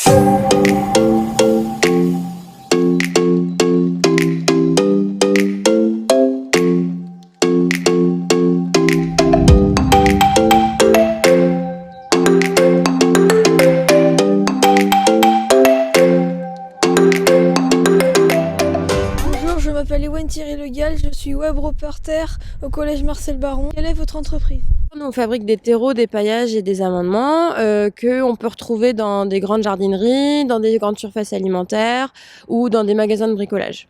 Bonjour, je m'appelle Ewen Thierry Le Gall, je suis web reporter au collège Marcel Baron. Quelle est votre entreprise? Nous, on fabrique des terreaux, des paillages et des amendements qu'on peut retrouver dans des grandes jardineries, dans des grandes surfaces alimentaires ou dans des magasins de bricolage.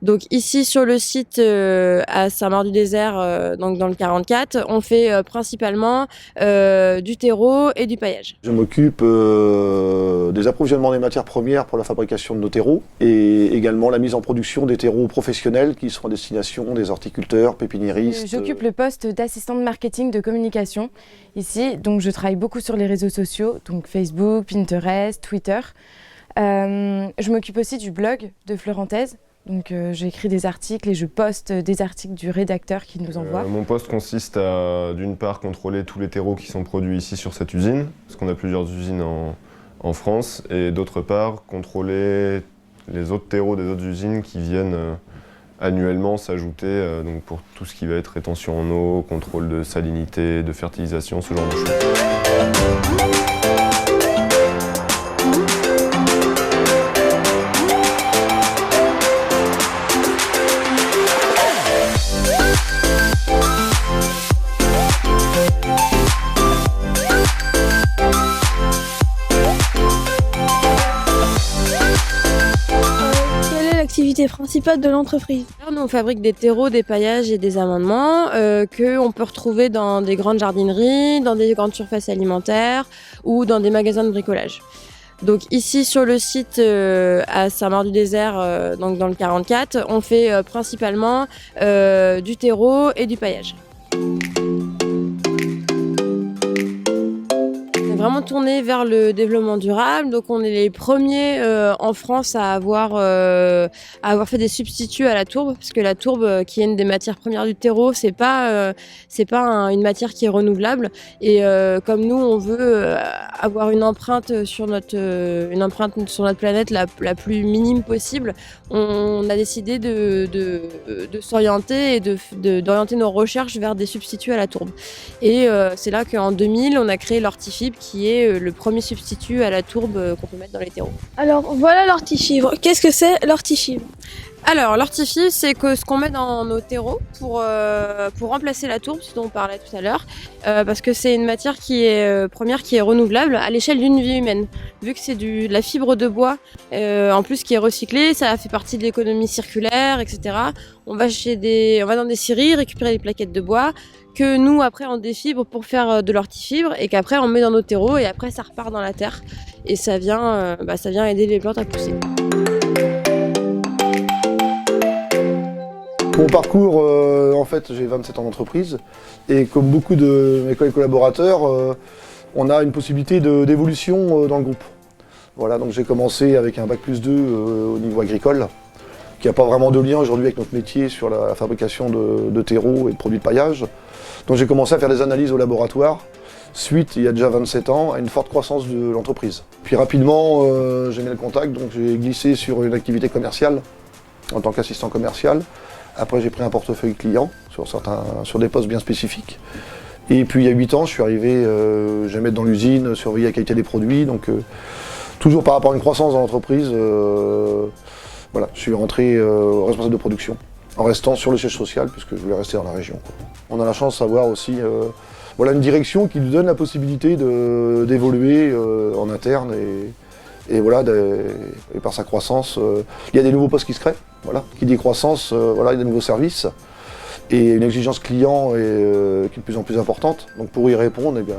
Donc ici sur le site à Saint-Maur-du-Désert, donc dans le 44, on fait principalement du terreau et du paillage. Je m'occupe des approvisionnements des matières premières pour la fabrication de nos terreaux et également la mise en production des terreaux professionnels qui sont à destination des horticulteurs, pépiniéristes. J'occupe le poste d'assistante marketing de communication ici, donc je travaille beaucoup sur les réseaux sociaux, donc Facebook, Pinterest, Twitter. Je m'occupe aussi du blog de Florentaise. Donc j'écris des articles et je poste des articles du rédacteur qui nous envoie. Mon poste consiste à d'une part contrôler tous les terreaux qui sont produits ici sur cette usine, parce qu'on a plusieurs usines en France, et d'autre part contrôler les autres terreaux des autres usines qui viennent annuellement s'ajouter donc pour tout ce qui va être rétention en eau, contrôle de salinité, de fertilisation, ce genre de choses. L'activité principale de l'entreprise? Nous, on fabrique des terreaux, des paillages et des amendements qu'on peut retrouver dans des grandes jardineries, dans des grandes surfaces alimentaires ou dans des magasins de bricolage. Donc ici sur le site à Saint-Maur-du-Désert, donc dans le 44, on fait principalement du terreau et du paillage. Vraiment tourné vers le développement durable, donc on est les premiers en France à avoir fait des substituts à la tourbe, parce que la tourbe, qui est une des matières premières du terreau, c'est pas une matière qui est renouvelable. Et comme nous, on veut avoir une empreinte sur notre planète la plus minime possible, on a décidé de s'orienter et d'orienter nos recherches vers des substituts à la tourbe. Et c'est là qu'en 2000, on a créé l'Hortifibre, qui est le premier substitut à la tourbe qu'on peut mettre dans les terreaux. Alors voilà l'hortifibre. Qu'est-ce que c'est l'hortifibre? Alors l'hortifibre, c'est ce qu'on met dans nos terreaux pour remplacer la tourbe, ce dont on parlait tout à l'heure, parce que c'est une matière première qui est renouvelable à l'échelle d'une vie humaine. Vu que c'est de la fibre de bois, en plus qui est recyclée, ça fait partie de l'économie circulaire, etc. On va dans des scieries récupérer des plaquettes de bois que nous après on défibre pour faire de l'hortifibre et qu'après on met dans nos terreaux et après ça repart dans la terre et ça vient aider les plantes à pousser. Mon parcours, en fait, j'ai 27 ans d'entreprise et comme beaucoup de mes collègues collaborateurs, on a une possibilité d'évolution dans le groupe. Voilà, donc j'ai commencé avec un bac+2 au niveau agricole, qui n'a pas vraiment de lien aujourd'hui avec notre métier sur la fabrication de terreaux et de produits de paillage. Donc j'ai commencé à faire des analyses au laboratoire, suite, il y a déjà 27 ans, à une forte croissance de l'entreprise. Puis rapidement, j'ai mis le contact, donc j'ai glissé sur une activité commerciale en tant qu'assistant commercial. Après, j'ai pris un portefeuille client sur des postes bien spécifiques. Et puis, il y a 8 ans, je suis arrivé jamais dans l'usine, surveiller la qualité des produits. Donc, toujours par rapport à une croissance dans l'entreprise, voilà, je suis rentré responsable de production, en restant sur le siège social, puisque je voulais rester dans la région, quoi. On a la chance d'avoir aussi une direction qui nous donne la possibilité d'évoluer en interne et par sa croissance, il y a des nouveaux postes qui se créent. Voilà. Qui dit croissance, il y a des nouveaux services et une exigence client qui est de plus en plus importante. Donc pour y répondre, eh bien,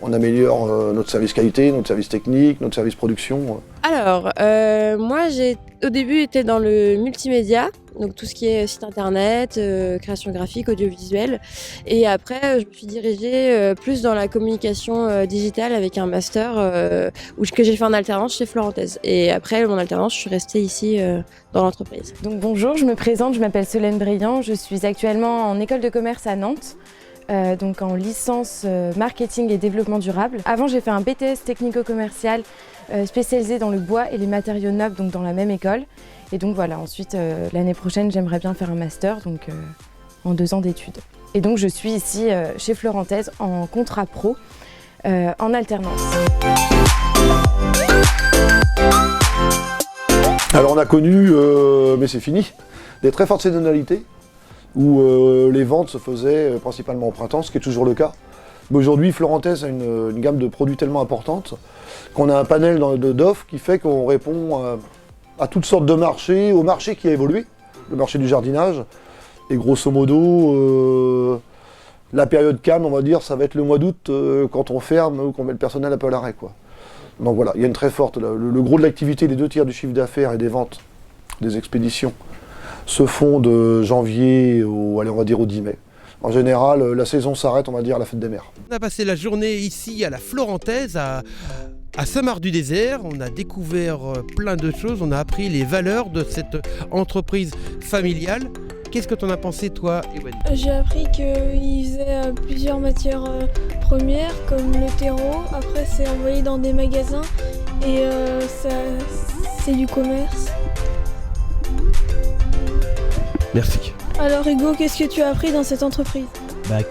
on améliore notre service qualité, notre service technique, notre service production. Alors, moi j'ai au début été dans le multimédia, donc tout ce qui est site internet, création graphique, audiovisuel. Et après, je me suis dirigée plus dans la communication digitale avec un master que j'ai fait en alternance chez Florentaise. Et après mon alternance, je suis restée ici dans l'entreprise. Donc bonjour, je me présente, je m'appelle Solène Briand, je suis actuellement en école de commerce à Nantes. donc en licence marketing et développement durable. Avant, j'ai fait un BTS technico-commercial spécialisé dans le bois et les matériaux nobles, donc dans la même école. Et donc voilà, ensuite, l'année prochaine, j'aimerais bien faire un master, donc en 2 ans d'études. Et donc je suis ici chez Florentez en contrat pro, en alternance. Alors on a connu, mais c'est fini, des très fortes saisonnalités où les ventes se faisaient principalement au printemps, ce qui est toujours le cas. Mais aujourd'hui, Florentez a une gamme de produits tellement importante qu'on a un panel d'offres qui fait qu'on répond à toutes sortes de marchés, au marché qui a évolué, le marché du jardinage. Et grosso modo, la période calme, on va dire, ça va être le mois d'août quand on ferme ou qu'on met le personnel un peu à l'arrêt, quoi. Donc voilà, il y a une très forte... Le gros de l'activité, les 2 tiers du chiffre d'affaires et des ventes, des expéditions, se font de janvier allez, on va dire au 10 mai. En général, la saison s'arrête, on va dire, à la fête des mers. On a passé la journée ici à la Florentez, à Saint-Marc-du-Désert. On a découvert plein de choses, on a appris les valeurs de cette entreprise familiale. Qu'est-ce que tu en as pensé, toi, Ewan? J'ai appris qu'ils faisaient plusieurs matières premières, comme le terreau. Après, c'est envoyé dans des magasins et c'est du commerce. Merci. Alors Hugo, qu'est-ce que tu as appris dans cette entreprise?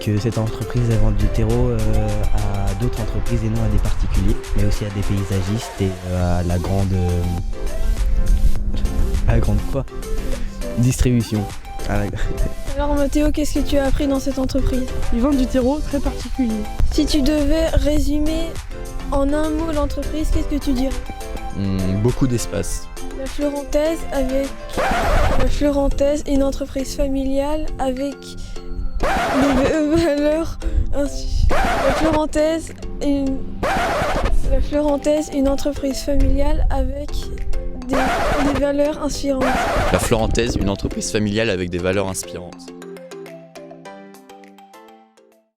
Que cette entreprise elle vend du terreau à d'autres entreprises et non à des particuliers, mais aussi à des paysagistes et à la grande quoi? Distribution. Alors Mathéo, qu'est-ce que tu as appris dans cette entreprise? Ils vendent du terreau très particulier. Si tu devais résumer en un mot l'entreprise, qu'est-ce que tu dirais? Beaucoup d'espace. La Florentez, une entreprise familiale avec des valeurs ainsi. La Florentez, une entreprise familiale avec des valeurs inspirantes. La Florentez, une entreprise familiale avec des valeurs inspirantes.